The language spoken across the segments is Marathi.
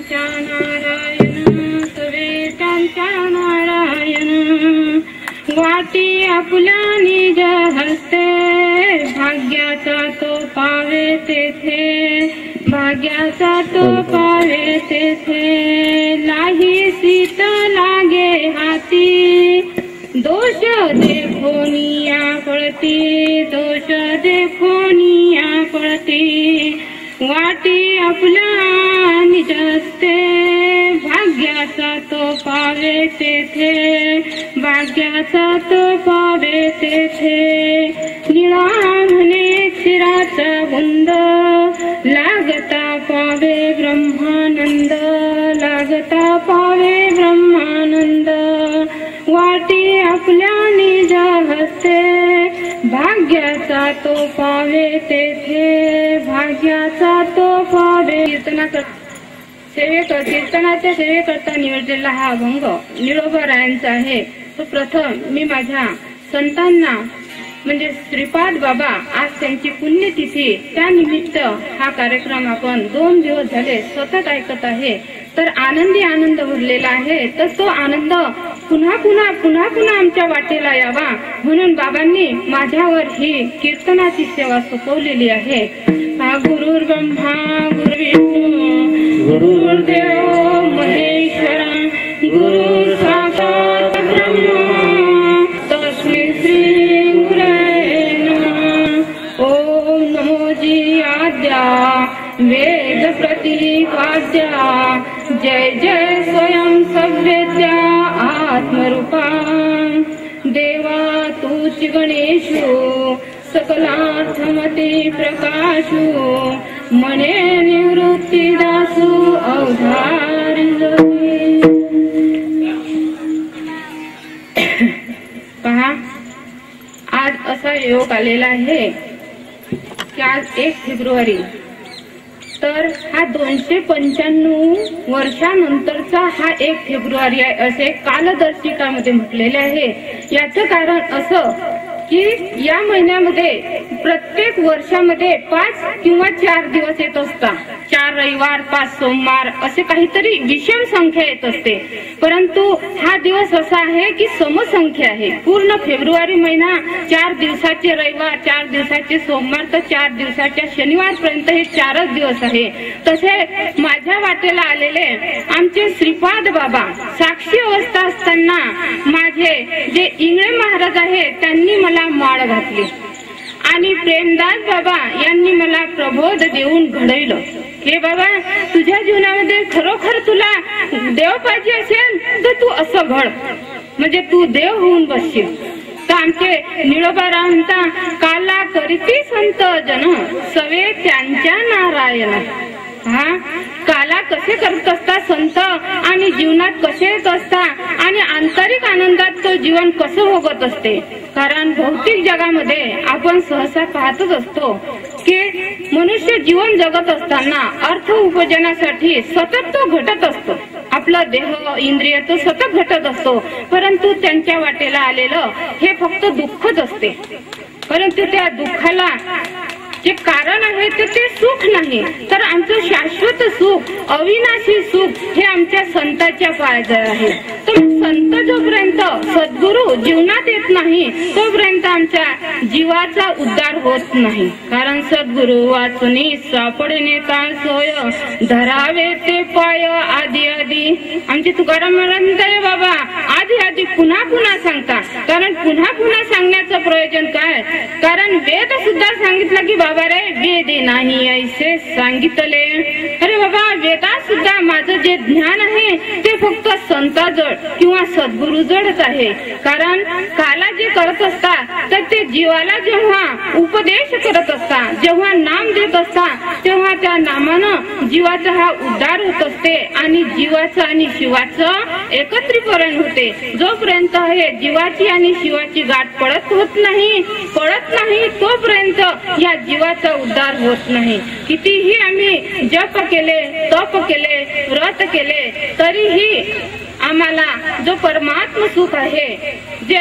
त्यांच्या नारायण सवे त्यांच्या नारायण वाटी आपल्या निज हस्ते भाग्याचा तो पावे तेथे भाग्याचा तो पावे तेथे लाही सीत लागे हाती दोष देखोनिया पळती दोष देखोनिया पळती वाटी आपल्या निज हस्ते भाग्याचा तो पावे तेथे भाग्याचा तो पावे तेथे निळा म्हणे क्षीराचा बुंद लागता पावे ब्रह्मानंद लागता पावे ब्रह्मानंद वाटी आपल्या निज हस्ते भाग्याचा तो पावे तेथे भाग्याचा तो पावे कीर्तनाच्या सेवेकरता निवडलेला हा अभंग निळोबारायांचा आहे. तो प्रथम मी माझ्या संतांना म्हणजे श्रीपाद बाबा आज त्यांची पुण्यतिथी त्यानिमित्त हा कार्यक्रम आपण 2 दिवस झाले सतत ऐकत आहे. तर आनंदी आनंद भरलेला आहे. तर तो आनंद पुन्हा पुन्हा पुन्हा पुन्हा आमच्या वाटेला यावा म्हणून बाबांनी माझ्यावर ही कीर्तनाची सेवा सोपवलेली आहे. हा गुरुर् ब्रह्मा गुरुर्विष्णू गुरुर्देव महेश्वरा गुरु साक्षात् ब्रह्मा तस्मै श्री गुरवे नमः. ओम नमो जी आद्या वेद प्रतिपाद्या जय जय स्वयं सव्यत्या आत्मरूपा देवा तूच गणेशो सकलार्थमते प्रकाशो मने निवृत्ती दासो अवधारी पहा आज असा योग आलेला आहे की आज 1 फेब्रुवारी तर हा 295 वर्षानंतरचा हा 1 फेब्रुवारी आहे असे कालदर्शिकामध्ये म्हटलेले आहे. याचं कारण असं की या महिन्यामध्ये प्रत्येक वर्षामध्ये 5 किंवा 4 दिवस येत असतात. 4 रविवार 5 सोमवार असे काहीतरी विषम संख्या येत असते. परंतु हा दिवस असा आहे की समसंख्या आहे. पूर्ण फेब्रुवारी महिना 4 दिवसाचे रविवार 4 दिवसाचे सोमवार तर 4 दिवसाच्या शनिवार पर्यंत हे 4च दिवस आहे. तसे माझ्या वाटेला आलेले आमचे श्रीपाद बाबा साक्षी अवस्था असताना माझे जे इंगळे महाराज आहे त्यांनी मला माळ घातली आणि प्रेमदास बाबा यांनी मला प्रबोध देऊन घडवलं. हे बाबा तुझ्या जीवनामध्ये खरोखर तुला देव पाहिजे असेल तर तू असं घड म्हणजे तू देव होऊन बसशील. तर आमचे निळोबाराव म्हणता काला करीती संत जन सवे त्यांच्या नारायण. हा काला कसे करत असता संत आणि जीवनात कसे येत असता आणि आंतरिक आनंदात तो जीवन कसं भोगत असते. कारण भौतिक जगामध्ये आपण सहसा पाहतच असतो की मनुष्य जीवन जगत असताना अर्थ उपजनासाठी सतत तो घटत असतो. आपला देह इंद्रिय तो सतत घटत असतो. परंतु त्यांच्या वाटेला आलेलं हे फक्त दुःखच असते. परंतु त्या दुःखाला जे कारण आहे ते सुख नाही तर आमचं शाश्वत सुख अविनाशी सुख हे आमच्या संतांच्या पायाजवळ आहे. तर संत जोपर्यंत सद्गुरु जीवनात येत नाही तोपर्यंत आमच्या जीवाचा उद्धार होत नाही. कारण सद्गुरु वाचुनी सापडणे काय सोय धरावे ते पाय आधी आधी. आमचे तुकाराम महाराज म्हणताय बाबा आधी आधी पुन्हा पुन्हा सांगता. कारण पुन्हा पुन्हा सांगण्याचं प्रयोजन काय. कारण वेद सुद्धा सांगितलं की बाबा रे वेदे नाही ऐसे सांगितले. अरे बाबा वेदात सुद्धा माझं जे ज्ञान आहे ते फक्त संताजवळ किंवा सद्गुरु जवळच आहे. कारण काला जे करत असतात तर ते जीवाला जेव्हा उपदेश करत असतात जेव्हा नाम देत असतात तेव्हा त्या नामानं जीवाचा हा उद्धार होत असते आणि जीवाचं आणि शिवाचं एकत्रीकरण होते. जोपर्यंत हे जीवाची आणि शिवाची गाठ पडत नाही तोपर्यंत या जीवाचा उद्धार होत नाही. कितीही आम्ही जप केले तप केले व्रत केले तरीही आम्हाला जो परमात्म सुख आहे जे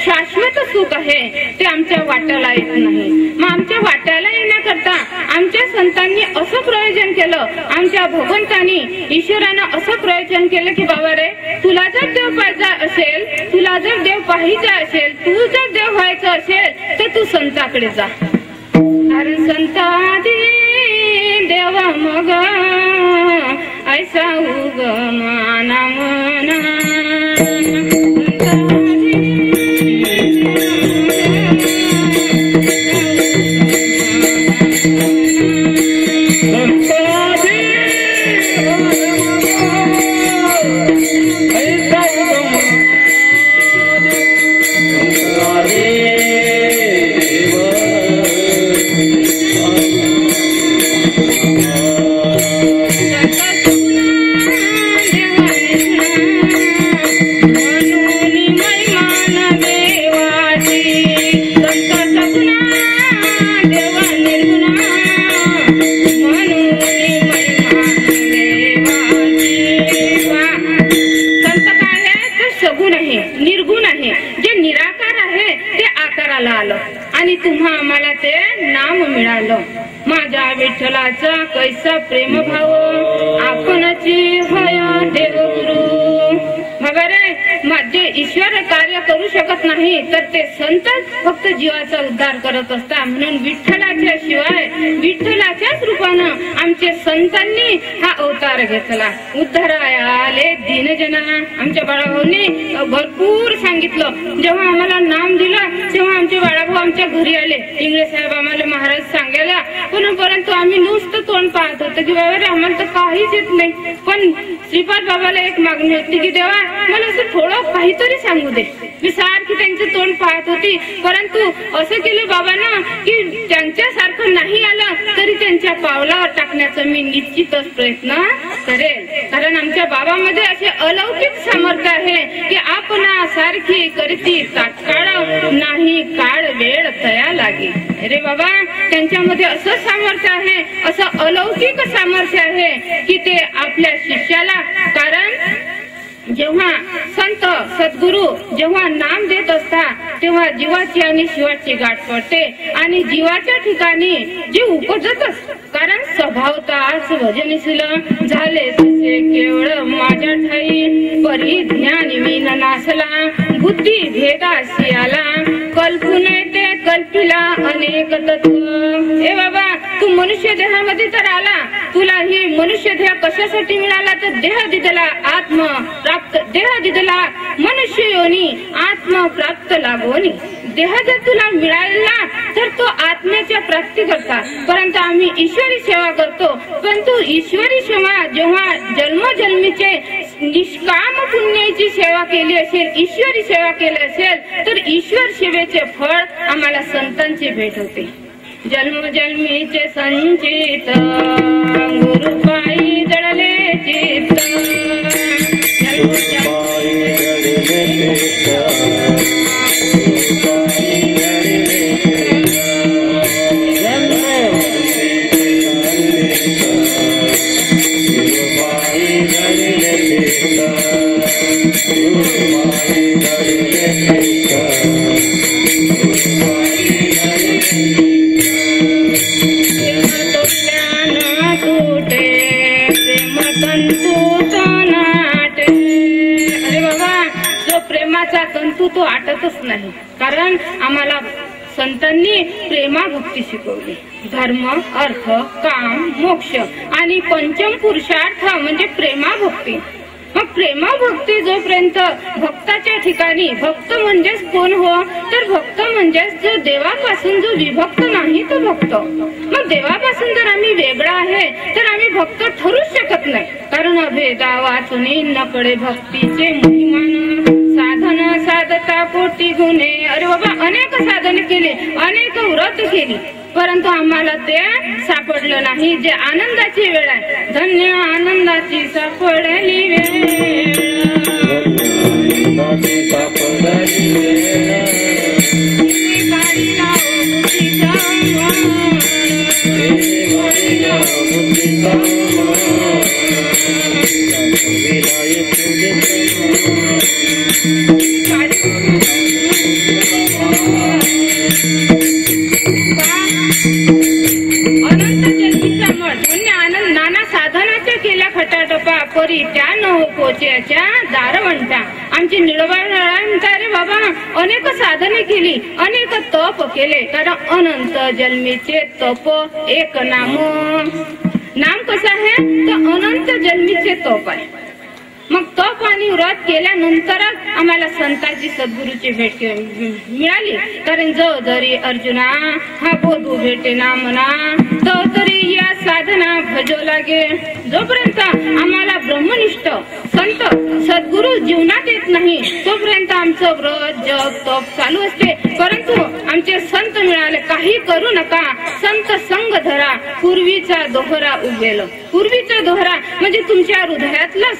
शाश्वत सुख आहे ते आमच्या वाट्याला येत नाही. मग आमच्या वाट्याला येण्याकरता आमच्या संतांनी असं प्रयोजन केलं, आमच्या भगवंतांनी ईश्वरानं असं प्रयोजन केलं की बाबा रे, तुला जर देव पाहायचा असेल, तुला जर देव पाहायचा असेल, तू जर देव व्हायचं असेल तर तू संताकडे जा. कारण संतादी देवा मग ऐसा उगमाना मना. आणि तुम्हा आम्हाला ते नाम मिळालं. माझ्या विठ्ठलाचा कैसा प्रेम भाव, आपणची होय देवगुरु. बघा रे, जे ईश्वर कार्य करू शकत नाही तर ते संतच फक्त जीवाचा उद्धार करत असतात. म्हणून विठ्ठलाच्या शिवाय, विठ्ठलाच्याच रूपानं आमचे संतांनी हा अवतार घेतला. उद्धाराया आले दीनजना. आमच्या बाळाभाऊने भरपूर सांगितलं. जेव्हा आम्हाला नाम दिलं तेव्हा आमचे बाळाभाऊ आमच्या घरी आले. इंगळे साहेब आम्हाला महाराज सांगायला, परंतु आम्ही नुसतं तोंड पाहत होतो की बाबा रे, आम्हाला तर काहीच येत नाही. पण श्रीपाद बाबाला एक मागणी होती की देवा, मला असं थोडं काहीतरी सांगू दे. मी सारखी त्यांचं तोंड पाहत होती, परंतु असं केलं बाबांना की त्यांच्यासारखं नाही आलं तरी त्यांच्या पावलावर टाकण्याचा मी निश्चितच प्रयत्न करेल. कारण आमच्या बाबामध्ये असे अलौकिक सामर्थ्य आहे की आपणा सारखी करती तात्काळ नाही, काळ वेळ तया लागे. अरे बाबा, त्यांच्यामध्ये असं सामर्थ्य आहे, असं अलौकिक सामर्थ्य आहे की ते आपल्या शिष्याला, कारण जेव्हा संत सद्गुरु जेव्हा नाम देत असतात तेव्हा जीवाची आणि शिवाची गाठ पडते आणि जीवाच्या ठिकाणी जीव उपजतच. कारण स्वभावताच भजनशील झाले तसे केवळ माझ्या ठाई, परी ज्ञान मी नासला, बुद्धी भेदाशी आला, कल्पून ते कल्पिला अनेक तत्व. ए बाबा, तू मनुष्य देहामध्ये तर आला, तुला ही मनुष्य देह कशासाठी मिळाला तर देह दिदला आत्म प्राप्त, देह दिदला मनुष्य योनी आत्म प्राप्त लागोनी. देह जर तुला मिळाला तर तो आत्म्याच्या प्राप्ती करता. परंतु आम्ही ईश्वरी सेवा करतो, परंतु ईश्वरी सेवा जेव्हा जन्मजन्मीचे निष्काम पुण्याची सेवा केली असेल, ईश्वरी सेवा केली असेल तर ईश्वर सेवेचे फळ आम्हाला संतांची भेट होते. जन्मजन्मीचे संचित गुरुपायी जडले चित्त, तंतू तो आटतच नाही. कारण आम्हाला संतांनी प्रेमा भक्ती शिकवली. धर्म, अर्थ, काम, मोक्ष आणि पंचम पुरुषार्थ म्हणजे प्रेमा भक्ती. मग प्रेमा भक्ती जोपर्यंत भक्ताच्या ठिकाणी, भक्त म्हणजेच कोण हो तर भक्त म्हणजेच जो देवापासून जो विभक्त नाही तो भक्त. मग देवापासून जर आम्ही वेगळा आहे तर आम्ही भक्त ठरूच शकत नाही. कारण अभेदा वाचुनी न कळे भक्तीचे महिमान, साधन साधता पोटी गुणे. अरे बाबा, अनेक साधन केले, अनेक व्रत केली, परंतु आम्हाला ते सापडलं नाही. जे आनंदाची वेळ आहे, धन्य आनंदाची सापडली वेळ. अनंत जन्मी परी त्या न हो पोच्याच्या दारवंटा. आमची निळवंटा रे बाबा अनेक साधने केली, अनेक तप केले, कारण अनंत जन्मीचे तप एक नाम. नाम कसं आहे तर अनंत जन्मीचे तप आहे. मग तप आणि व्रत केल्यानंतरच आम्हाला संतांची सद्गुरूची भेट मिळाली. कारण जो जरी अर्जुना हा बोधू भेटे ना मना, तो तरी या साधना भजो लागे. जोपर्यंत आम्हाला ब्रह्मनिष्ठ संत सद्गुरू जीवनात येत नाही तोपर्यंत आमचं व्रत जप तप चालू असते. परंतु आमचे संत मिळाले, काही करू नका, संत संग धरा, पूर्वीचा दोहरा उगेल. पूर्वीचा दोहरा म्हणजे तुमच्या हृदयातलंच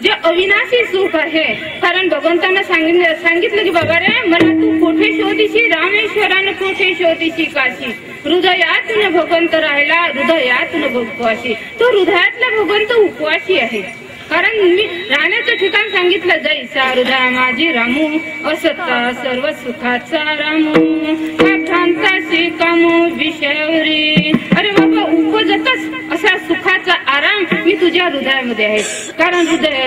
जे अविनाशी सुख आहे. कारण भगवंतांना सांगितलं की बाबा रे मला तू कोठे शोधीशी, रामेश्वरानं कोठे शोधीशी काशी. हृदयातून भगवंत राहिला, हृदयातून उपवासी. तो हृदयातला भगवंत उपवासी आहे. कारण मी राहण्याचं ठिकाण सांगितलं, जैसा हृदय माझी रामू, असता सर्व सुखाचा रामू, हा भ्रांताशी कामू विषयावरी. अरे बाबा उपजतच असा सुखाचा आराम मी तुझ्या हृदयामध्ये आहे. कारण हृदय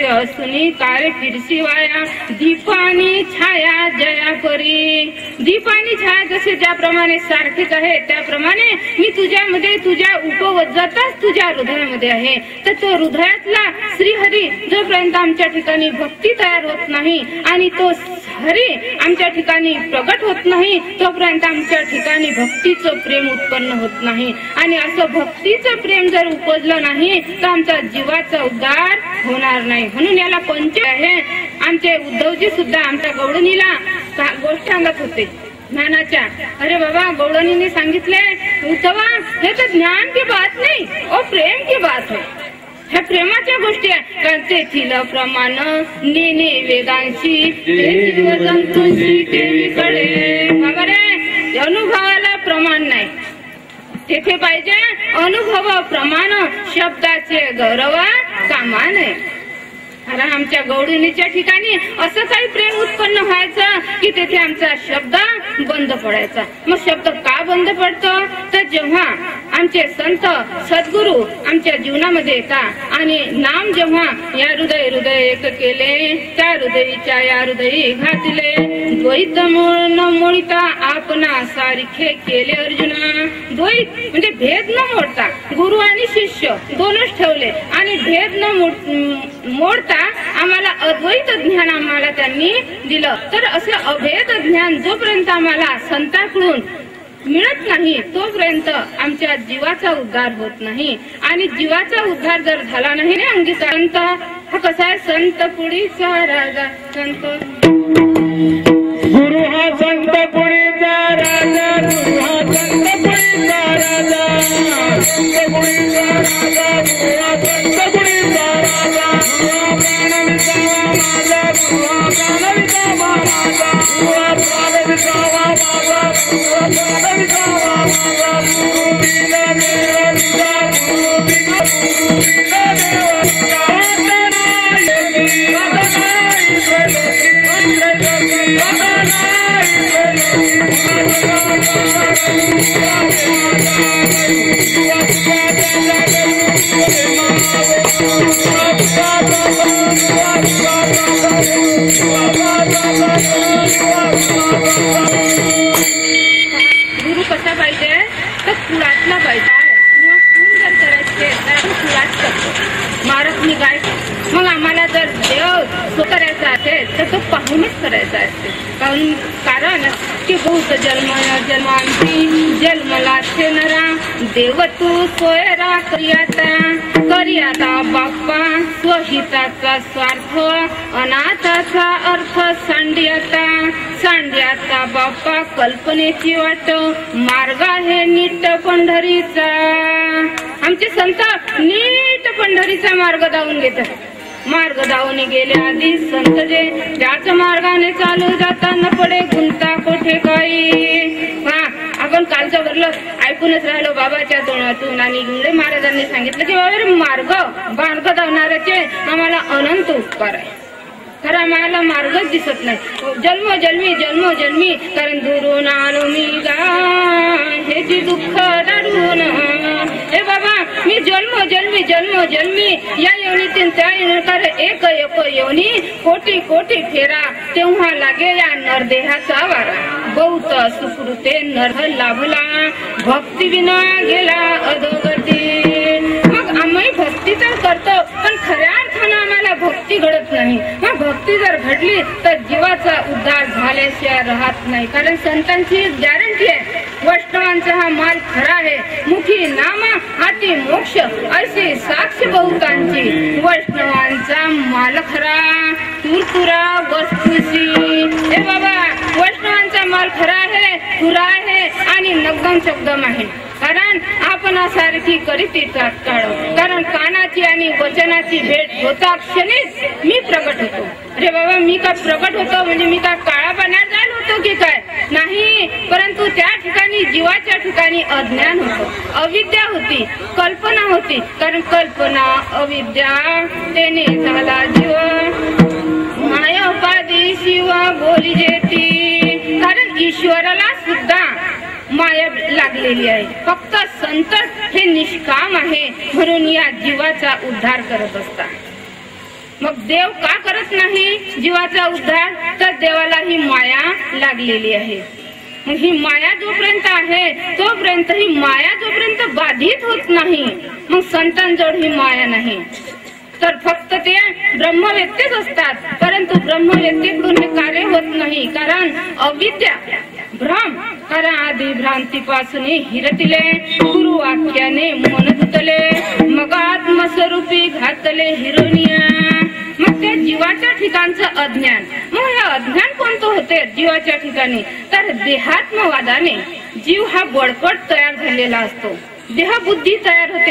असुनी काळे फिरसी वाया, दीपानी छाया जया परी. दीप आणि छाया जसे ज्याप्रमाणे सारखेच आहे त्याप्रमाणे मी तुझ्यामध्ये तुझ्या उपवजतच तुझ्या हृदयामध्ये आहे. तर तो हृदयातला श्रीहरी जोपर्यंत आमच्या ठिकाणी भक्ती तयार होत नाही आणि तो हरी आमच्या ठिकाणी प्रगट होत नाही तोपर्यंत आमच्या ठिकाणी भक्तीचं प्रेम उत्पन्न होत नाही. आणि असं भक्तीचं प्रेम जर उपजलं नाही तर आमचा जीवाचा उद्धार होणार नाही. म्हणून याला पंच आहे. आमचे उद्धवजी सुद्धा आमच्या गवळणीला गोष्ट सांगत होते ज्ञानाच्या. अरे बाबा गवळणीने सांगितले, उद्धवा हे तर ज्ञान की बात नाही और प्रेम की बात है. ह्या प्रेमाच्या गोष्टी आहे. तेथील प्रमाण नेने वेदांशी, तेथील जंतूंशी देवीकडे. बाबा रे अनुभवाला प्रमाण नाही, तेथे पाहिजे अनुभव प्रमाण. शब्दाचे गौरव कामा नये. कारण आमच्या गवळणीच्या ठिकाणी असं काही प्रेम उत्पन्न व्हायचं की तेथे आमचा शब्द बंद पडायचा. मग शब्द का बंद पडतो तर जेव्हा आमचे संत सद्गुरू आमच्या जीवनामध्ये येतात आणि नाम जेव्हा या हृदय हृदय एक केले, त्या हृदयीच्या या हृदयी घातले, द्वैत न मोडता आपणा सारखे केले अर्जुना. द्वैत म्हणजे भेद न मोडता, गुरु आणि शिष्य दोनच ठेवले आणि भेद न मोडता आम्हाला अद्वैत ज्ञान आम्हाला त्यांनी दिलं. तर असं अभेद ज्ञान जोपर्यंत आम्हाला संतांकडून मिळत नाही तोपर्यंत आमच्या जीवाचा उद्धार होत नाही. आणि जीवाचा उद्धार जर झाला नाही ना अंगीकार, संत हा कसा आहे, संत पुढीचा राजा. संत गुरु हा संत पुढीचा राजा, गुरु हा संत पुढीचा राजा, संत पुढीचा राजा, गुरु हा संत पुढीचा राजा. गुरु हा प्राण विसावा माझा, गुरु हा प्राण विसावा माझा, गुरु हा प्राण विसावा माझा. गुरु बिना देव विसा, गुरु बिना देव विसा. गुरु कसा पाहिजे तर कुळातला पाहिजे. किंवा खून जर करायचे तर आपण कुळात करतो, मारत नाही काय. मग आम्हाला जर देव करायचा असेल तर तो पाहूनच करायचा असते. कारण की बहुत जन्मांची जन्मला छे नरा, देव तू सोयरा करियाता बाप्पा, स्वहिताचा स्वार्थ अनाथाचा अर्थ सांड्याचा बाप्पा कल्पनेची वाट, मार्ग आहे नीट पंढरीचा. आमचे संत नीट पंढरीचा मार्ग दावून घेतात. मार्ग दावून गेले आधी संत जे, त्याच मार्गाने चालू जाताना पडे गुंता कोठे काही. हा आपण कालचं भरलं ऐकूनच राहिलो बाबाच्या तोंडातून. आणि इंगळे महाराजांनी सांगितलं की बाबा मार्ग धावणाऱ्याचे आम्हाला अनंत उपकार आहे. खरं आम्हाला मार्गच दिसत नाही. जन्मोजन्मी कारण दुरून आलो मी गा हे जी दुःख दाडून. हे बाबा मी जन्मोजन्मी या येवनी त्या येणार एक येवनी कोटी कोटी फेरा तेव्हा लागे या नरदेहाचा वारा बहुत सुकृते नर लाभला भक्ती विना गेला अधोगती। मग आम्ही भक्ती तर करतो पण खऱ्या अर्थानं आम्हाला भक्ती घडत नाही। मग भक्ती जर घडली तर जीवाचा उद्धार झाल्याशिवाय राहत नाही, कारण संतांची गॅरंटी आहे वैष्णवांचा हा माल खरा आहे। मुखी नाम हाती मोक्ष अशी साक्ष बहुतांची वैष्णवांचा माल खरा तुरतुरा वस्तूची। हे बाबा वैष्णवांचा माल खरा आहे, तुरा आहे आणि नगम शब्दम आहे, कारण आपण सारखी करीत तात्काळ, कारण कानाची आणि वचनाची भेट होता क्षणीच मी प्रगट होतो। अरे बाबा मी का प्रगट होतो म्हणजे मी का काळा पाण्यात झालो होतो की काय नाही, परंतु त्या ठिकाणी जीवाच्या ठिकाणी अज्ञान होतं, अविद्या होती, कल्पना होती, कारण कल्पना अविद्या तेने झाला जीव माया उपाधी शिव बोली जेती, कारण ईश्वराला सुद्धा माया लागलेली आहे, फक्त संत हे निष्काम आहे म्हणून या जीवाचा उद्धार करत असतात। मग देव का करत नाही जीवाचा उद्धार, तर देवाला ही माया लागलेली आहे। मग ही माया जोपर्यंत आहे तोपर्यंत ही माया जोपर्यंत बाधित होत नाही, मग संतांजवळ ही माया नाही, तर फक्त ते ब्रह्मव्यक्तीच असतात, परंतु ब्रह्मव्यक्तीकडून हे कार्य होत नाही, कारण अविद्या भ्रम, कारण आधी भ्रांतीपासून हिरतिले गुरु वाक्याने मन धुतले मग आत्मस्वरूपी घातले हिरोनिया। मग त्या जीवाच्या ठिकाणचं अज्ञान, मग हे अज्ञान कोणतं होते जीवाच्या ठिकाणी, तर देहात्मवादाने जीव हा बळकट तयार झालेला असतो, देहबुद्धी तयार होते